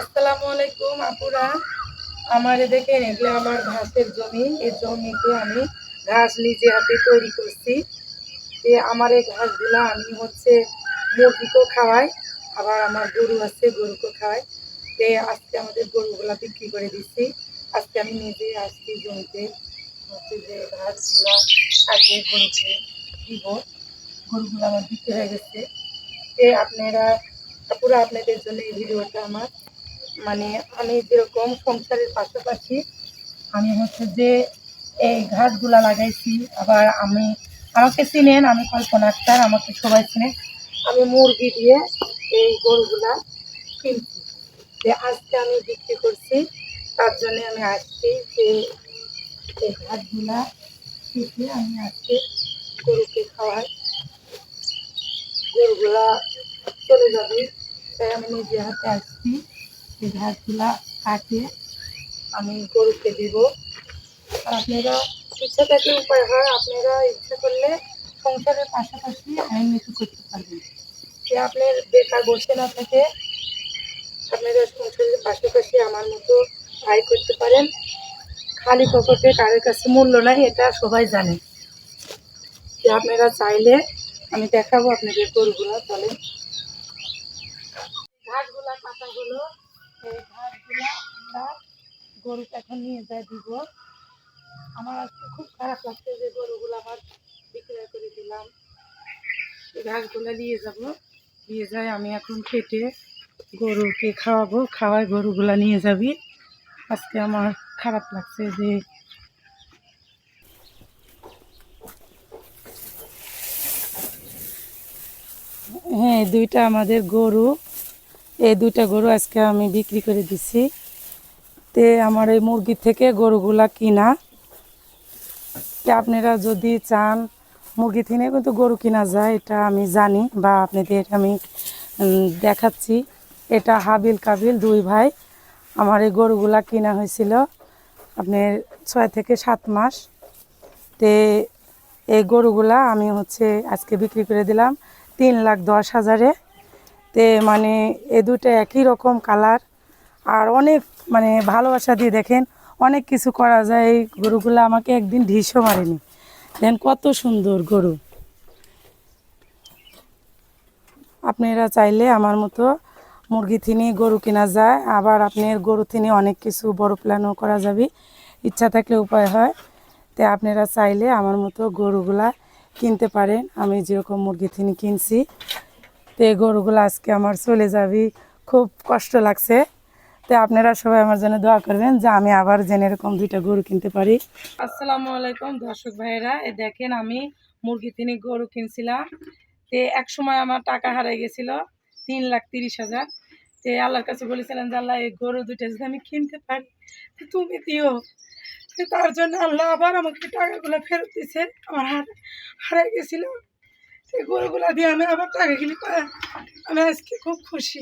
আসসালামু আলাইকুম আপুরা। আমার দেখেন এগুলো আমার ঘাসের জমি। এই জমিতে আমি ঘাস নিজে হাতে তৈরি করছি। আমার এই ঘাসগুলো আমি মুরগিকেও খাওয়াই, আবার আমার গরু আছে, গরুকেও খাওয়াই। আজকে আমাদের গরুগুলা বিক্রি করে দিচ্ছি। আজকে আমি নিজে আসছি জমিতে, যে ঘাসগুলা আগে গরুকে দিব। গরুগুলো আমার বিক্রি হয়ে গেছে। আপনারা পুরো আপনাদের জন্য এই ভিডিওটা আমার, মানে আমি যেরকম সংসারের পাশাপাশি আমি যে এই ঘাসগুলা লাগাইছি। আবার আমাকে চিনেন, আমি কল্পনা আক্তার, আমাকে সবাই চিনে। আমি মুরগি দিয়ে এই গরুগুলা কিনছি, যে আজকে আমি বিক্রি করছি। তার জন্য আমি আসছি যে এই ঘাসগুলা কিনে আমি আজকে গরুকে খাওয়াই। গরুগুলা চলে যাবে, তাই আমি নিজে হাতে আসছি। এই ঘাসগুলা কাটে আমি গরুকে দিব। আর আপনারা ইচ্ছা থাকলে উপায় হয়, আপনারা ইচ্ছা করলে সংসারের পাশাপাশি আইন কিছু করতে পারবেন। যে আপনার বেকার বসে না থাকে, আপনারা সংসারের পাশাপাশি আমার মতো আয় করতে পারেন। খালি পকেটে কারোর কাছে মূল্য নাই, এটা সবাই জানে। যে আপনারা চাইলে আমি দেখাবো আপনাদের গরুগুলো। চলে ঘাসগুলা কাটাগুলো, এই ঘাসগুলা আমরা গরুকে এখন নিয়ে যাই দিব। আমার আজকে খুব খারাপ লাগছে যে গরুগুলো আমার বিক্রয় করে দিলাম। এই ঘাসগুলো নিয়ে যাব, নিয়ে যাই আমি এখন কেটে গরুকে খাওয়াবো। খাওয়াই গরুগুলা নিয়ে যাবি। আজকে আমার খারাপ লাগছে যে হ্যাঁ, দুইটা আমাদের গরু, এই দুইটা গরু আজকে আমি বিক্রি করে দিছি। আমার এই মুরগি থেকে গরুগুলা কিনা। আপনারা যদি চান মুরগি থেকে কিন্তু গরু কিনা যায়, এটা আমি জানি, বা আপনাদের আমি দেখাচ্ছি। এটা হাবিল কাবিল দুই ভাই। আমার এই গরুগুলা কিনা হয়েছিল আপনার 6 থেকে 7 মাস। এই গরুগুলা আমি আজকে বিক্রি করে দিলাম 3,10,000-এ। মানে এই দুটো একই রকম কালার, আর অনেক মানে ভালোবাসা দিয়ে দেখেন অনেক কিছু করা যায়। এই গরুগুলো আমাকে একদিন ঢিসও মারেনি। দেখেন কত সুন্দর গরু। আপনারা চাইলে আমার মতো মুরগি থেকে গরু কেনা যায়, আবার আপনার গরু থেকে অনেক কিছু বড় প্ল্যানও করা যাবে। ইচ্ছা থাকলে উপায় হয়। আপনারা চাইলে আমার মতো গরুগুলা কিনতে পারেন। আমি যেরকম মুরগি থেকে কিনছি, এই গরুগুলো আজকে আমার চলে যাবে। খুব কষ্ট লাগছে। আপনারা সবাই আমার জন্য দোয়া করবেন যে আমি আবার যেন এরকম 2টা গরু কিনতে পারি। আসসালামু আলাইকুম দর্শক ভাইয়েরা। দেখেন আমি মুরগি থেকে গরু কিনছিলাম। এক সময় আমার টাকা হারাই গেছিল 3,30,000। আল্লাহর কাছে বলেছিলাম যে আল্লাহ এই গরু 2টা যদি আমি কিনতে পারি তুমি দিও। তার জন্য আল্লাহ আবার আমাকে টাকাগুলো ফেরত দিচ্ছে। আমার হারাই গেছিল, সেই গরুগুলা দিয়ে আমি আবার টাকা কিনে পাই। আমি আজকে খুব খুশি।